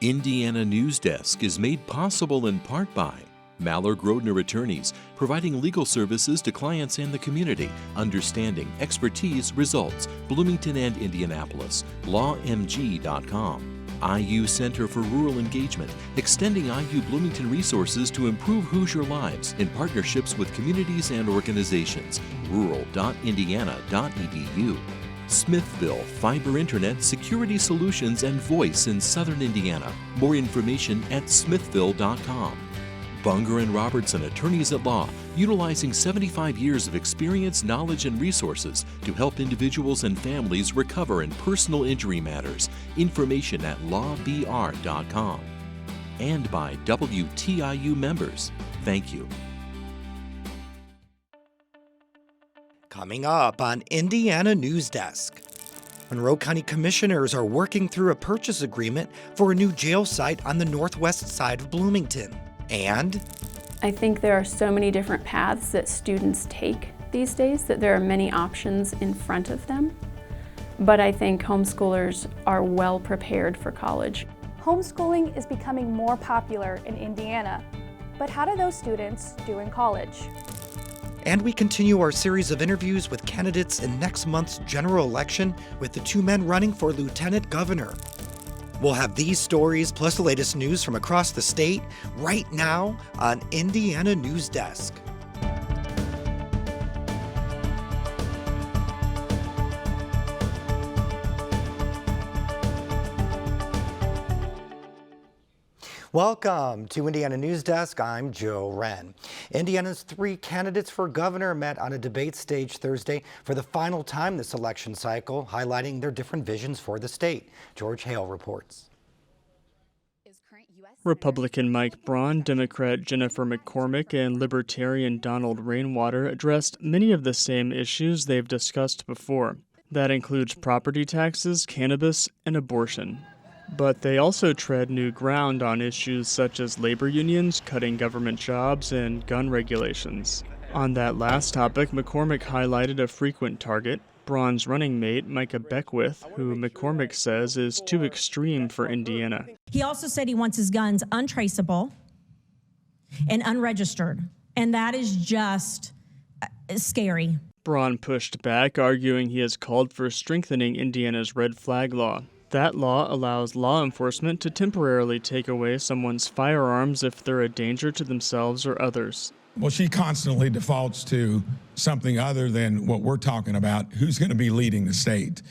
Indiana Newsdesk is made possible in part by Maller Grodner Attorneys, providing legal services to clients and the community. Understanding, expertise, results. Bloomington and Indianapolis. LawMG.com. IU Center for Rural Engagement, extending IU Bloomington resources to improve Hoosier lives in partnerships with communities and organizations. rural.indiana.edu. Smithville Fiber Internet Security Solutions and Voice in Southern Indiana. More information at smithville.com. Bunger and Robertson Attorneys at Law, utilizing 75 years of experience, knowledge, and resources to help individuals and families recover in personal injury matters. Information at lawbr.com. And by WTIU members. Thank you. Coming up on Indiana Newsdesk. Monroe County Commissioners are working through a purchase agreement for a new jail site on the northwest side of Bloomington. And I think there are so many different paths that students take these days that there are many options in front of them. But I think homeschoolers are well prepared for college. Homeschooling is becoming more popular in Indiana, but how do those students do in college? And we continue our series of interviews with candidates in next month's general election with the two men running for lieutenant governor. We'll have these stories plus the latest news from across the state right now on Indiana Newsdesk. Welcome to Indiana Newsdesk. I'm Joe Wren. Indiana's three candidates for governor met on a debate stage Thursday for the final time this election cycle, highlighting their different visions for the state. George Hale reports. Republican Mike Braun, Democrat Jennifer McCormick, and Libertarian Donald Rainwater addressed many of the same issues they've discussed before. That includes property taxes, cannabis, and abortion. But they also tread new ground on issues such as labor unions, cutting government jobs, and gun regulations. On that last topic, McCormick highlighted a frequent target, Braun's running mate, Micah Beckwith, who McCormick says is too extreme for Indiana. He also said he wants his guns untraceable and unregistered, and that is just scary. Braun pushed back, arguing he has called for strengthening Indiana's red flag law. That law allows law enforcement to temporarily take away someone's firearms if they're a danger to themselves or others. Well, she constantly defaults to something other than what we're talking about, who's going to be leading the state.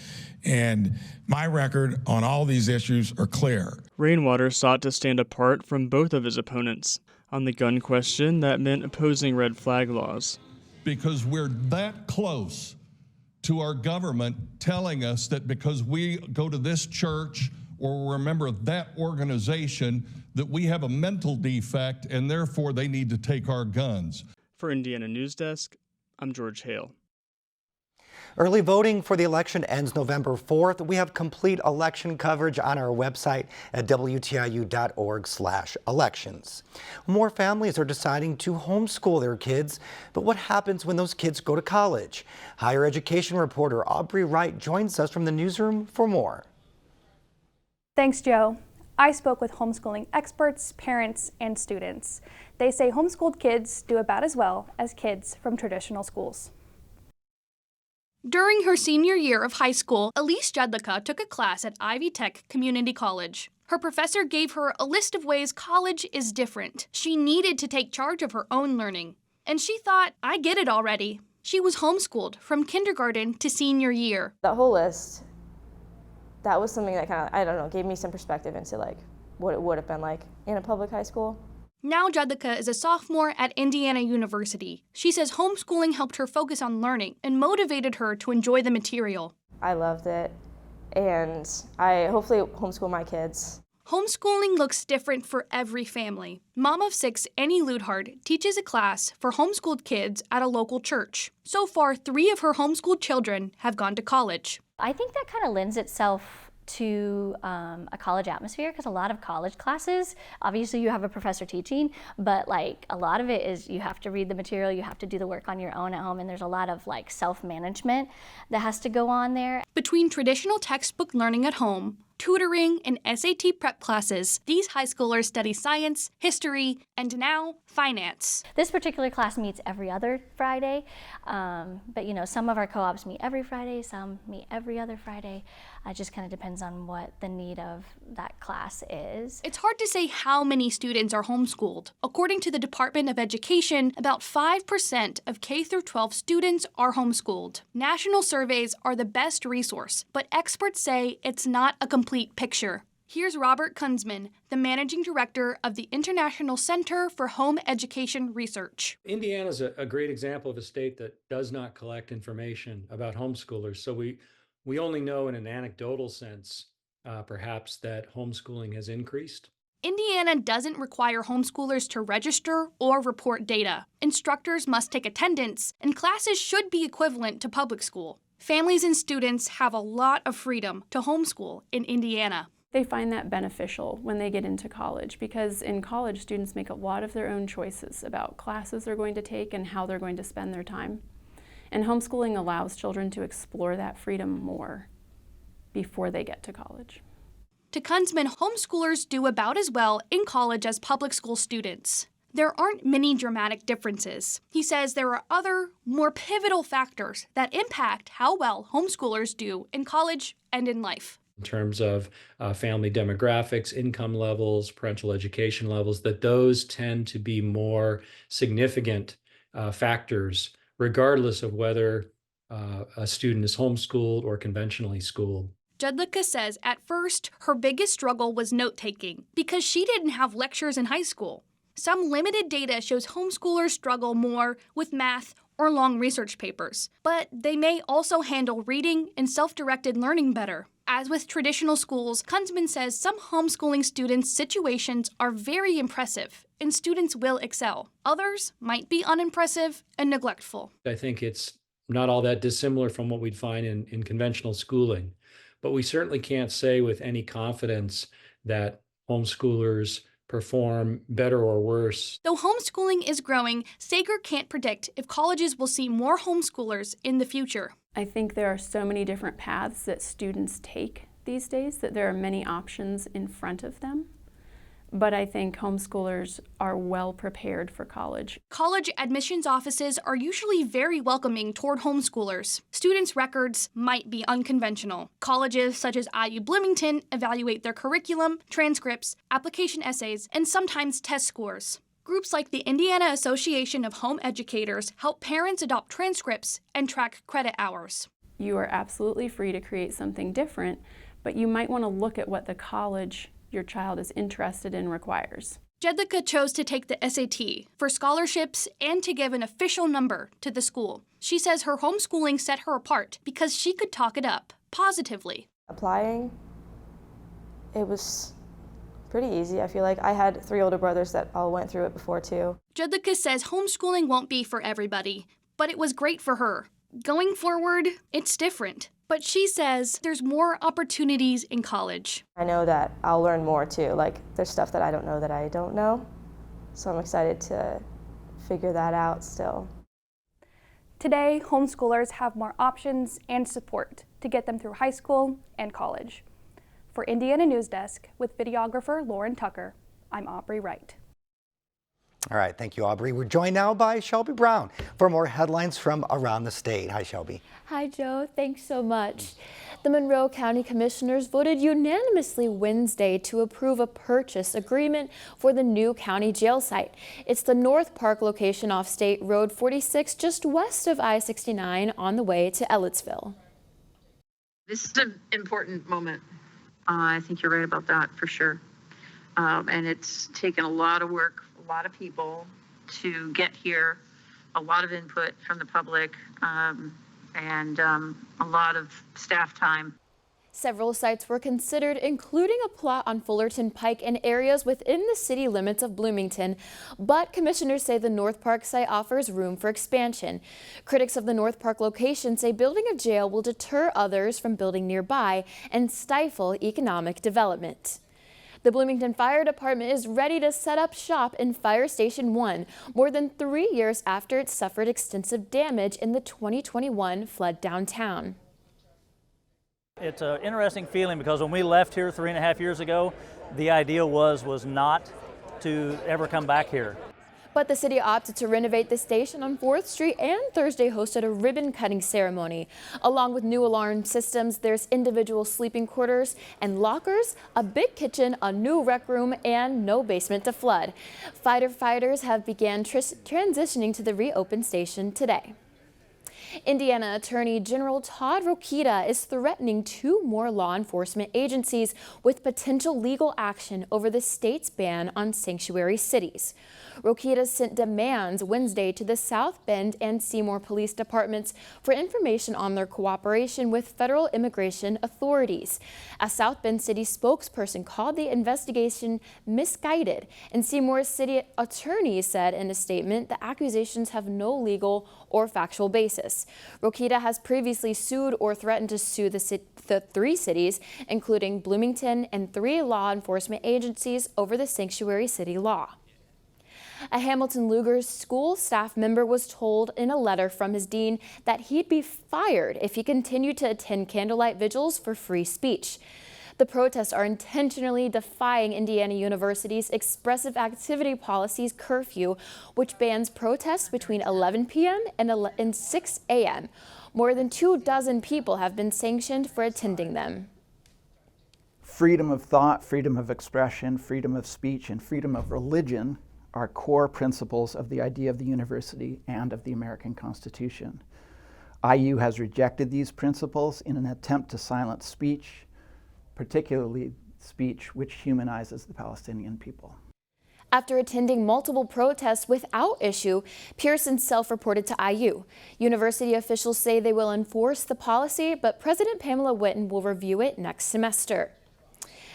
And my record on all these issues are clear. Rainwater sought to stand apart from both of his opponents. On the gun question, that meant opposing red flag laws. Because we're that close to our government telling us that because we go to this church or we're a member of that organization, that we have a mental defect and therefore they need to take our guns. For Indiana Newsdesk, I'm George Hale. Early voting for the election ends November 4th. We have complete election coverage on our website at WTIU.org/elections. More families are deciding to homeschool their kids, but what happens when those kids go to college? Higher education reporter Aubrey Wright joins us from the newsroom for more. Thanks, Joe. I spoke with homeschooling experts, parents, and students. They say homeschooled kids do about as well as kids from traditional schools. During her senior year of high school, Elise Jedlicka took a class at Ivy Tech Community College. Her professor gave her a list of ways college is different. She needed to take charge of her own learning. And she thought, I get it already. She was homeschooled from kindergarten to senior year. That whole list, that was something that gave me some perspective into what it would have been like in a public high school. Now Jedlicka is a sophomore at Indiana University. She says homeschooling helped her focus on learning and motivated her to enjoy the material. I loved it, and I hopefully homeschool my kids. Homeschooling looks different for every family. Mom of 6, Annie Ludhard, teaches a class for homeschooled kids at a local church. So far, 3 of her homeschooled children have gone to college. I think that kind of lends itself to a college atmosphere, because a lot of college classes, obviously you have a professor teaching, but a lot of it is you have to read the material, you have to do the work on your own at home, and there's a lot of self-management that has to go on there. Between traditional textbook learning at home, tutoring, and SAT prep classes. These high schoolers study science, history, and now finance. This particular class meets every other Friday, but some of our co-ops meet every Friday, some meet every other Friday. It just kind of depends on what the need of that class is. It's hard to say how many students are homeschooled. According to the Department of Education, about 5% of K-12 students are homeschooled. National surveys are the best resource, but experts say it's not a complete picture. Here's Robert Kunzman, the managing director of the International Center for Home Education Research. Indiana is a great example of a state that does not collect information about homeschoolers. So we only know in an anecdotal sense, perhaps, that homeschooling has increased. Indiana doesn't require homeschoolers to register or report data. Instructors must take attendance, and classes should be equivalent to public school. Families and students have a lot of freedom to homeschool in Indiana. They find that beneficial when they get into college, because in college students make a lot of their own choices about classes they're going to take and how they're going to spend their time. And homeschooling allows children to explore that freedom more before they get to college. To Kunzman, homeschoolers do about as well in college as public school students. There aren't many dramatic differences. He says there are other, more pivotal factors that impact how well homeschoolers do in college and in life. In terms of family demographics, income levels, parental education levels, that those tend to be more significant factors, regardless of whether a student is homeschooled or conventionally schooled. Jedlicka says at first her biggest struggle was note-taking because she didn't have lectures in high school. Some limited data shows homeschoolers struggle more with math or long research papers, but they may also handle reading and self-directed learning better. As with traditional schools, Kunzman says some homeschooling students' situations are very impressive and students will excel. Others might be unimpressive and neglectful. I think it's not all that dissimilar from what we'd find in conventional schooling, but we certainly can't say with any confidence that homeschoolers perform better or worse. Though homeschooling is growing, Sager can't predict if colleges will see more homeschoolers in the future. I think there are so many different paths that students take these days that there are many options in front of them. But I think homeschoolers are well prepared for college. College admissions offices are usually very welcoming toward homeschoolers. Students' records might be unconventional. Colleges such as IU Bloomington evaluate their curriculum, transcripts, application essays, and sometimes test scores. Groups like the Indiana Association of Home Educators help parents adopt transcripts and track credit hours. You are absolutely free to create something different, but you might want to look at what the college your child is interested in requires. Jedlicka chose to take the SAT for scholarships and to give an official number to the school. She says her homeschooling set her apart because she could talk it up positively. Applying, it was pretty easy. I feel like I had 3 older brothers that all went through it before too. Jedlicka says homeschooling won't be for everybody, but it was great for her. Going forward, it's different. But she says there's more opportunities in college. I know that I'll learn more too. Like, there's stuff that I don't know that I don't know. So I'm excited to figure that out still. Today, homeschoolers have more options and support to get them through high school and college. For Indiana Newsdesk, with videographer Lauren Tucker, I'm Aubrey Wright. All right, thank you, Aubrey. We're joined now by Shelby Brown for more headlines from around the state. Hi, Shelby. Hi, Joe. Thanks so much. The Monroe County Commissioners voted unanimously Wednesday to approve a purchase agreement for the new county jail site. It's the North Park location off State Road 46, just west of I-69 on the way to Ellettsville. This is an important moment. I think you're right about that for sure. And it's taken a lot of work, a lot of people to get here, a lot of input from the public, and a lot of staff time. Several sites were considered, including a plot on Fullerton Pike and areas within the city limits of Bloomington, but commissioners say the North Park site offers room for expansion. Critics of the North Park location say building a jail will deter others from building nearby and stifle economic development. The Bloomington Fire Department is ready to set up shop in Fire Station 1, more than 3 years after it suffered extensive damage in the 2021 flood downtown. It's an interesting feeling because when we left here 3.5 years ago, the idea was not to ever come back here. But the city opted to renovate the station on 4th Street and Thursday hosted a ribbon cutting ceremony. Along with new alarm systems, there's individual sleeping quarters and lockers, a big kitchen, a new rec room, and no basement to flood. Firefighters have began transitioning to the reopened station today. Indiana Attorney General Todd Rokita is threatening 2 more law enforcement agencies with potential legal action over the state's ban on sanctuary cities. Rokita sent demands Wednesday to the South Bend and Seymour police departments for information on their cooperation with federal immigration authorities. A South Bend city spokesperson called the investigation misguided, and Seymour's city attorney said in a statement the accusations have no legal or factual basis. Rokita has previously sued or threatened to sue the 3 cities, including Bloomington and 3 law enforcement agencies over the sanctuary city law. A Hamilton Luger school staff member was told in a letter from his dean that he'd be fired if he continued to attend candlelight vigils for free speech. The protests are intentionally defying Indiana University's expressive activity policy's curfew, which bans protests between 11 p.m. and 6 a.m. More than 24 people have been sanctioned for attending them. Freedom of thought, freedom of expression, freedom of speech, and freedom of religion are core principles of the idea of the university and of the American Constitution. IU has rejected these principles in an attempt to silence speech, particularly speech which humanizes the Palestinian people. After attending multiple protests without issue, Pearson self-reported to IU. University officials say they will enforce the policy, but President Pamela Whitten will review it next semester.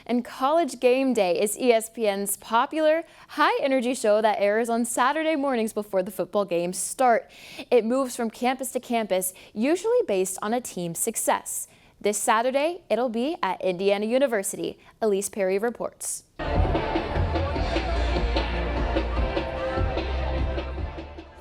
And College Game Day is ESPN's popular, high-energy show that airs on Saturday mornings before the football games start. It moves from campus to campus, usually based on a team's success. This Saturday, it'll be at Indiana University. Elise Perry reports.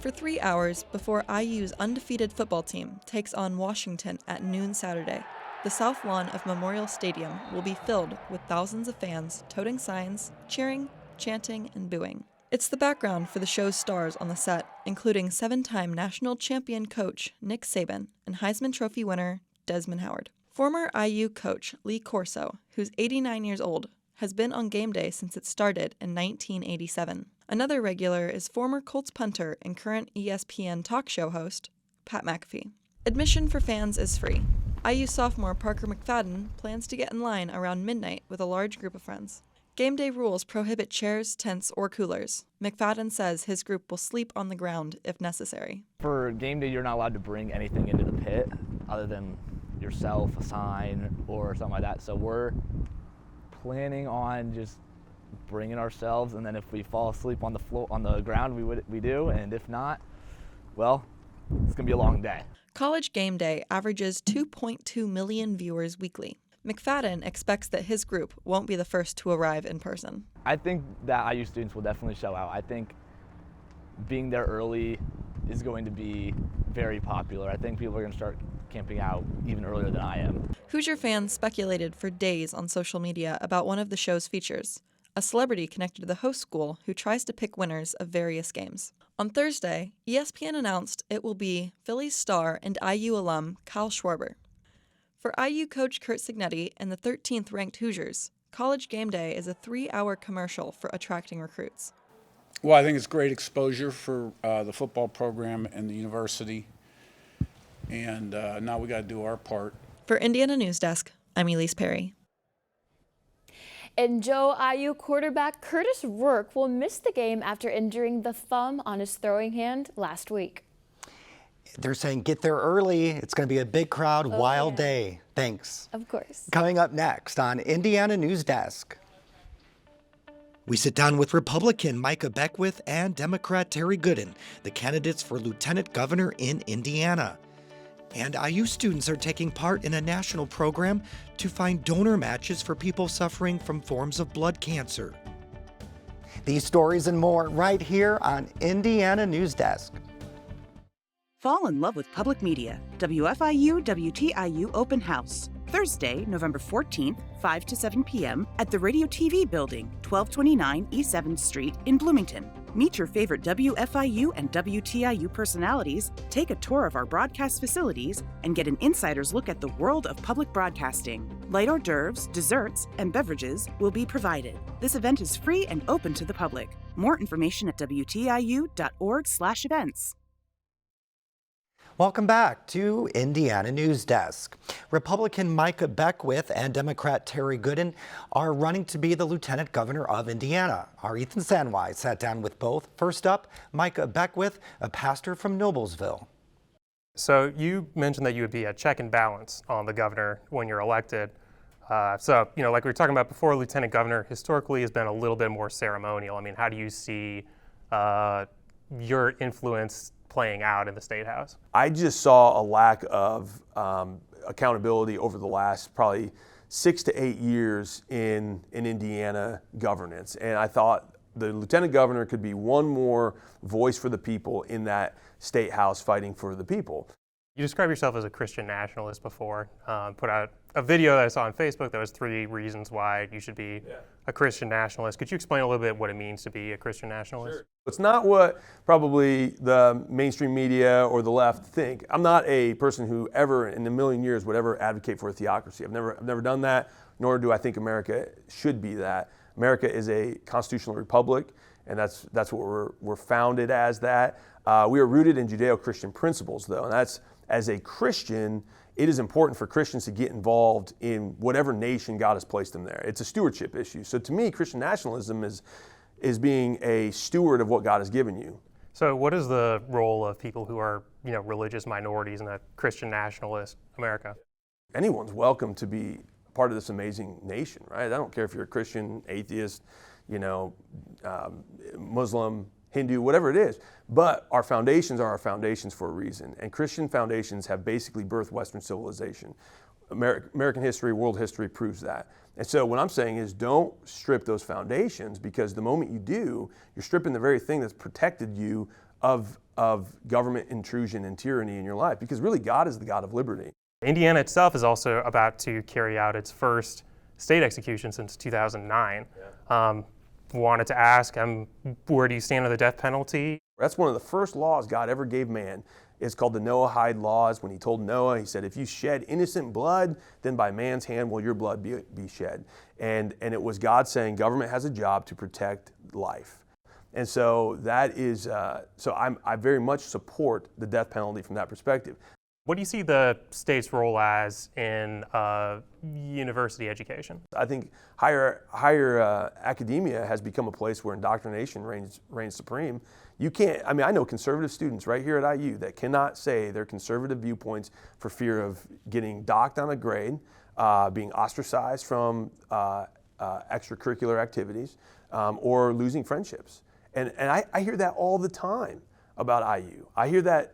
For 3 hours before IU's undefeated football team takes on Washington at noon Saturday, the south lawn of Memorial Stadium will be filled with thousands of fans toting signs, cheering, chanting, and booing. It's the background for the show's stars on the set, including 7-time national champion coach Nick Saban and Heisman Trophy winner Desmond Howard. Former IU coach Lee Corso, who's 89 years old, has been on game day since it started in 1987. Another regular is former Colts punter and current ESPN talk show host Pat McAfee. Admission for fans is free. IU sophomore Parker McFadden plans to get in line around midnight with a large group of friends. Game day rules prohibit chairs, tents, or coolers. McFadden says his group will sleep on the ground if necessary. For game day, you're not allowed to bring anything into the pit other than yourself, a sign, or something like that. So we're planning on just bringing ourselves, and then if we fall asleep on the floor, on the ground, we do, and if not, well, it's gonna be a long day. College Game Day averages 2.2 million viewers weekly. McFadden expects that his group won't be the first to arrive in person. I think that IU students will definitely show out. I think being there early is going to be very popular. I think people are going to start camping out even earlier than I am. Hoosier fans speculated for days on social media about one of the show's features, a celebrity connected to the host school who tries to pick winners of various games. On Thursday, ESPN announced it will be Phillies star and IU alum Kyle Schwarber. For IU coach Curt Cignetti and the 13th ranked Hoosiers, College Game Day is a 3-hour commercial for attracting recruits. Well, I think it's great exposure for the football program and the university. And now we got to do our part. For Indiana Newsdesk, I'm Elise Perry. And Joe IU quarterback Curtis Rourke will miss the game after injuring the thumb on his throwing hand last week. They're saying get there early. It's going to be a big crowd, wild day. Thanks. Of course. Coming up next on Indiana Newsdesk. We sit down with Republican Micah Beckwith and Democrat Terry Gooden, the candidates for Lieutenant Governor in Indiana. And IU students are taking part in a national program to find donor matches for people suffering from forms of blood cancer. These stories and more right here on Indiana Newsdesk. Fall in love with public media. WFIU WTIU Open House. Thursday, November 14th, 5 to 7 p.m. at the Radio TV Building, 1229 East 7th Street in Bloomington. Meet your favorite WFIU and WTIU personalities, take a tour of our broadcast facilities, and get an insider's look at the world of public broadcasting. Light hors d'oeuvres, desserts, and beverages will be provided. This event is free and open to the public. More information at WTIU.org/events. Welcome back to Indiana Newsdesk. Republican Micah Beckwith and Democrat Terry Gooden are running to be the Lieutenant Governor of Indiana. Our Ethan Sanwise sat down with both. First up, Micah Beckwith, a pastor from Noblesville. So you mentioned that you would be a check and balance on the governor when you're elected. So, like we were talking about before, Lieutenant Governor historically has been a little bit more ceremonial. I mean, how do you see your influence playing out in the State House? I just saw a lack of accountability over the last probably 6 to 8 years in Indiana governance. And I thought the Lieutenant Governor could be one more voice for the people in that State House fighting for the people. You described yourself as a Christian nationalist before. Put out a video that I saw on Facebook that was 3 reasons why you should be a Christian nationalist. Could you explain a little bit what it means to be a Christian nationalist? Sure. It's not what probably the mainstream media or the left think. I'm not a person who ever in a million years would ever advocate for a theocracy. I've never done that, nor do I think America should be that. America is a constitutional republic, and that's what we're founded as that. We are rooted in Judeo-Christian principles, though, and that's, as a Christian, it is important for Christians to get involved in whatever nation God has placed them there. It's a stewardship issue. So to me, Christian nationalism is being a steward of what God has given you. So what is the role of people who are, religious minorities in a Christian nationalist America? Anyone's welcome to be part of this amazing nation, right? I don't care if you're a Christian, atheist, Muslim, Hindu, whatever it is. But our foundations are our foundations for a reason. And Christian foundations have basically birthed Western civilization. American history, world history proves that. And so what I'm saying is don't strip those foundations, because the moment you do, you're stripping the very thing that's protected you of government intrusion and tyranny in your life, because really God is the God of liberty. Indiana itself is also about to carry out its first state execution since 2009. Wanted to ask, where do you stand on the death penalty? That's one of the first laws God ever gave man. It's called the Noahide laws. When he told Noah, he said, if you shed innocent blood, then by man's hand will your blood be shed. And it was God saying government has a job to protect life. And so that is, I very much support the death penalty from that perspective. What do you see the state's role as in university education? I think higher academia has become a place where indoctrination reigns supreme. You can't, I know conservative students right here at IU that cannot say their conservative viewpoints for fear of getting docked on a grade, being ostracized from extracurricular activities, or losing friendships. And I hear that all the time about IU. I hear that,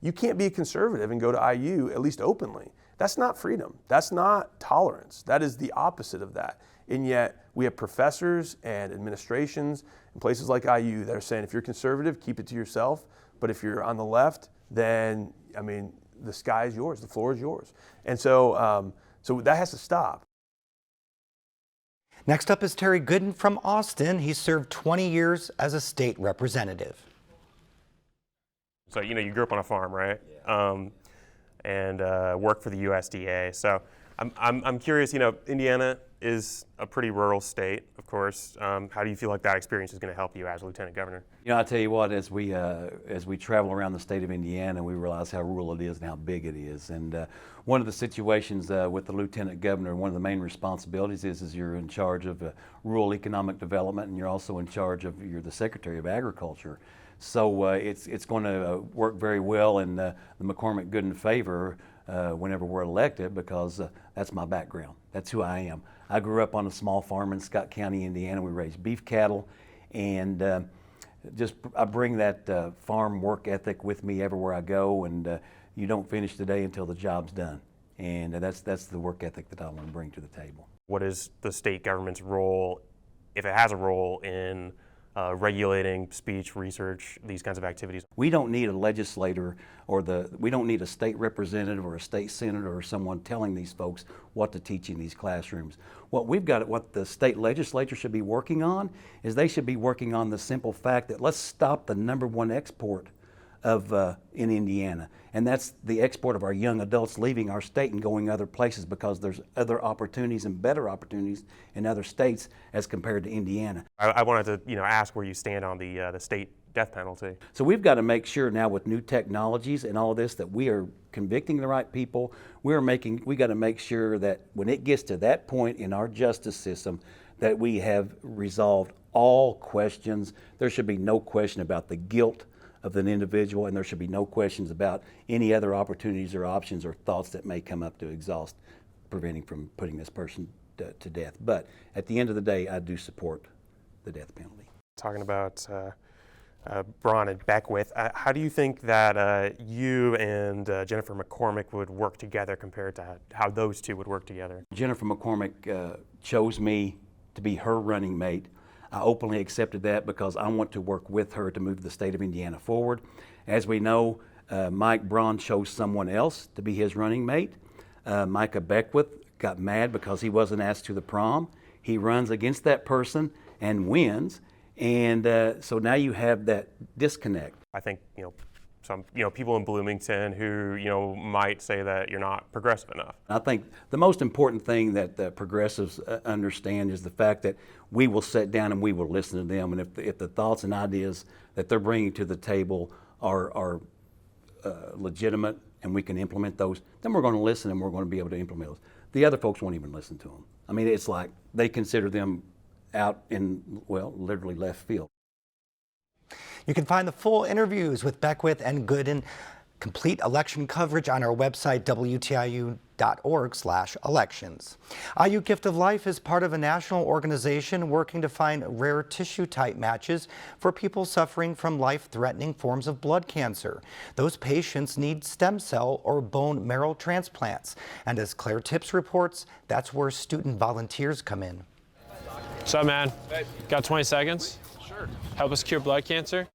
you can't be a conservative and go to IU, at least openly. That's not freedom. That's not tolerance. That is the opposite of that. And yet we have professors and administrations in places like IU that are saying, if you're conservative, keep it to yourself. But if you're on the left, then, the sky is yours, the floor is yours. And so that has to stop. Next up is Terry Gooden from Austin. He served 20 years as a state representative. So, you grew up on a farm, right? Yeah. And worked for the USDA. So I'm curious, Indiana is a pretty rural state, of course. How do you feel like that experience is going to help you as Lieutenant Governor? I'll tell you what, as we travel around the state of Indiana, we realize how rural it is and how big it is. And one of the situations with the Lieutenant Governor, one of the main responsibilities is you're in charge of rural economic development, and you're also in charge of, you're the Secretary of Agriculture. So it's going to work very well in the McCormick-Gooden favor whenever we're elected, because that's my background. That's who I am. I grew up on a small farm in Scott County, Indiana. We raised beef cattle, and I bring that farm work ethic with me everywhere I go, and you don't finish the day until the job's done. And that's the work ethic that I want to bring to the table. What is the state government's role, if it has a role, in regulating speech, research, these kinds of activities. We don't need a legislator we don't need a state representative or a state senator or someone telling these folks what to teach in these classrooms. What the state legislature should be working on is they should be working on the simple fact that let's stop the #1 export in Indiana, and that's the export of our young adults leaving our state and going other places because there's other opportunities and better opportunities in other states as compared to Indiana. I wanted to ask where you stand on the state death penalty. So we've got to make sure now with new technologies and all this that we are convicting the right people. We got to make sure that when it gets to that point in our justice system that we have resolved all questions. There should be no question about the guilt of an individual, and there should be no questions about any other opportunities or options or thoughts that may come up to exhaust preventing from putting this person to death. But at the end of the day, I do support the death penalty. Talking about Braun and Beckwith, how do you think that you and Jennifer McCormick would work together compared to how those two would work together? Jennifer McCormick chose me to be her running mate. I openly accepted that because I want to work with her to move the state of Indiana forward. As we know, Mike Braun chose someone else to be his running mate. Micah Beckwith got mad because he wasn't asked to the prom. He runs against that person and wins. And so now you have that disconnect. I think, some people in Bloomington who might say that you're not progressive enough. I think the most important thing that the progressives understand is the fact that we will sit down and we will listen to them, and if the thoughts and ideas that they're bringing to the table are legitimate and we can implement those, then we're going to listen and we're going to be able to implement those. The other folks won't even listen to them. I mean, it's like they consider them out in, literally left field. You can find the full interviews with Beckwith and Gooden, complete election coverage on our website, WTIU.org/elections. IU Gift of Life is part of a national organization working to find rare tissue type matches for people suffering from life-threatening forms of blood cancer. Those patients need stem cell or bone marrow transplants. And as Claire Tips reports, that's where student volunteers come in. What's up, man? Hey. Got 20 seconds? Sure. Help us cure blood cancer?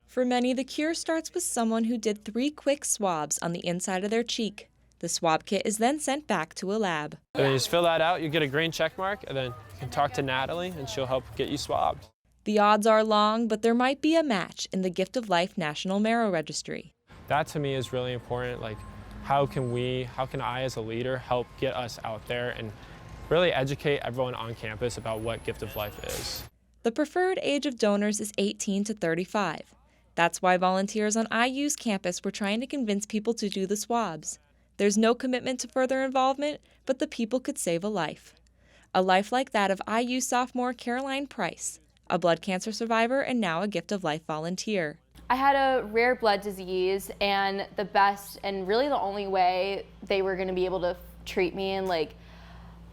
For many, the cure starts with someone who did 3 quick swabs on the inside of their cheek. The swab kit is then sent back to a lab. And then you just fill that out, you get a green check mark, and then you can talk to Natalie, and she'll help get you swabbed. The odds are long, but there might be a match in the Gift of Life National Marrow Registry. That to me is really important. Like, how can I as a leader help get us out there and really educate everyone on campus about what Gift of Life is. The preferred age of donors is 18 to 35. That's why volunteers on IU's campus were trying to convince people to do the swabs. There's no commitment to further involvement, but the people could save a life. A life like that of IU sophomore Caroline Price, a blood cancer survivor and now a Gift of Life volunteer. I had a rare blood disease, and the best and really the only way they were going to be able to treat me and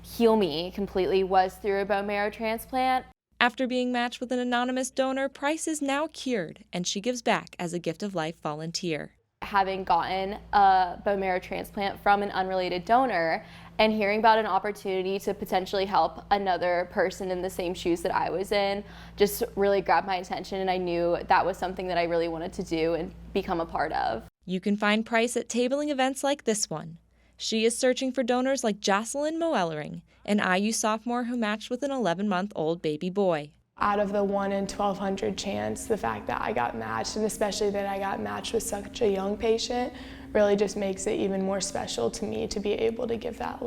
heal me completely was through a bone marrow transplant. After being matched with an anonymous donor, Price is now cured, and she gives back as a Gift of Life volunteer. Having gotten a bone marrow transplant from an unrelated donor and hearing about an opportunity to potentially help another person in the same shoes that I was in just really grabbed my attention, and I knew that was something that I really wanted to do and become a part of. You can find Price at tabling events like this one. She is searching for donors like Jocelyn Moellering, an IU sophomore who matched with an 11-month-old baby boy. Out of the 1 in 1,200 chance, the fact that I got matched, and especially that I got matched with such a young patient, really just makes it even more special to me to be able to give that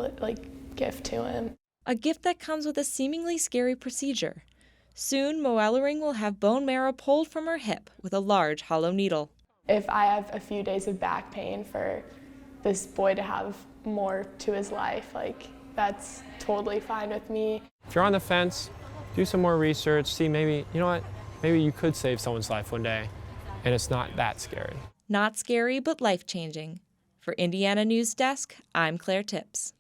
gift to him. A gift that comes with a seemingly scary procedure. Soon, Moellering will have bone marrow pulled from her hip with a large hollow needle. If I have a few days of back pain for this boy to have more to his life, that's totally fine with me. If you're on the fence, do some more research, see maybe you could save someone's life one day, and it's not that scary. Not scary, but life-changing. For Indiana Newsdesk, I'm Claire Tips.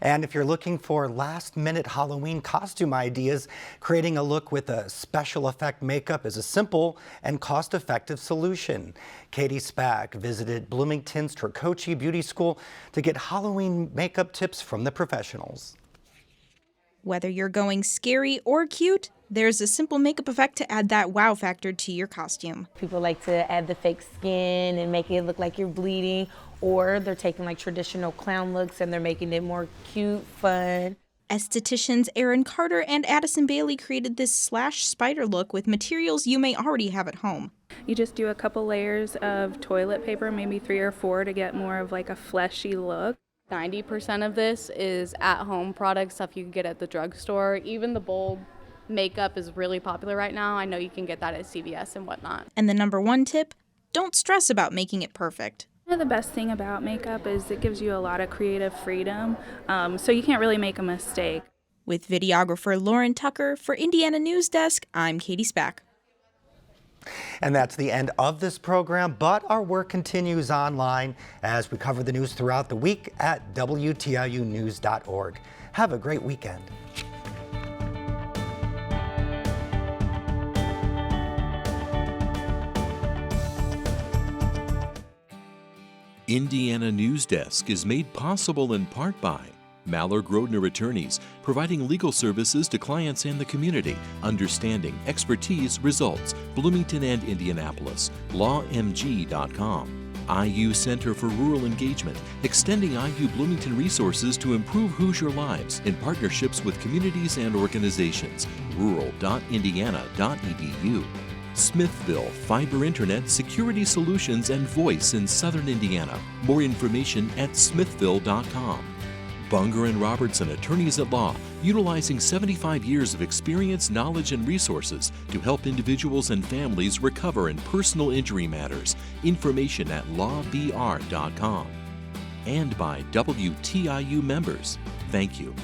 And if you're looking for last-minute Halloween costume ideas, creating a look with a special effect makeup is a simple and cost-effective solution. Katie Spack visited Bloomington's Tricoci Beauty School to get Halloween makeup tips from the professionals. Whether you're going scary or cute, there's a simple makeup effect to add that wow factor to your costume. People like to add the fake skin and make it look like you're bleeding, or they're taking like traditional clown looks and they're making it more cute, fun. Estheticians Erin Carter and Addison Bailey created this slash spider look with materials you may already have at home. You just do a couple layers of toilet paper, maybe 3 or 4, to get more of like a fleshy look. 90% of this is at-home product stuff you can get at the drugstore. Even the bold makeup is really popular right now. I know you can get that at CVS and whatnot. And the number 1 tip, don't stress about making it perfect. The best thing about makeup is it gives you a lot of creative freedom, so you can't really make a mistake. With videographer Lauren Tucker, for Indiana Newsdesk, I'm Katie Spack. And that's the end of this program, but our work continues online as we cover the news throughout the week at WTIUnews.org. Have a great weekend. Indiana Newsdesk is made possible in part by Maller Grodner Attorneys, providing legal services to clients and the community. Understanding, expertise, results. Bloomington and Indianapolis. LawMG.com. IU Center for Rural Engagement, extending IU Bloomington resources to improve Hoosier lives in partnerships with communities and organizations. rural.indiana.edu. Smithville Fiber Internet Security Solutions and Voice in Southern Indiana. More information at smithville.com. Bunger & Robertson Attorneys at Law, utilizing 75 years of experience, knowledge, and resources to help individuals and families recover in personal injury matters. Information at lawbr.com. And by WTIU members. Thank you.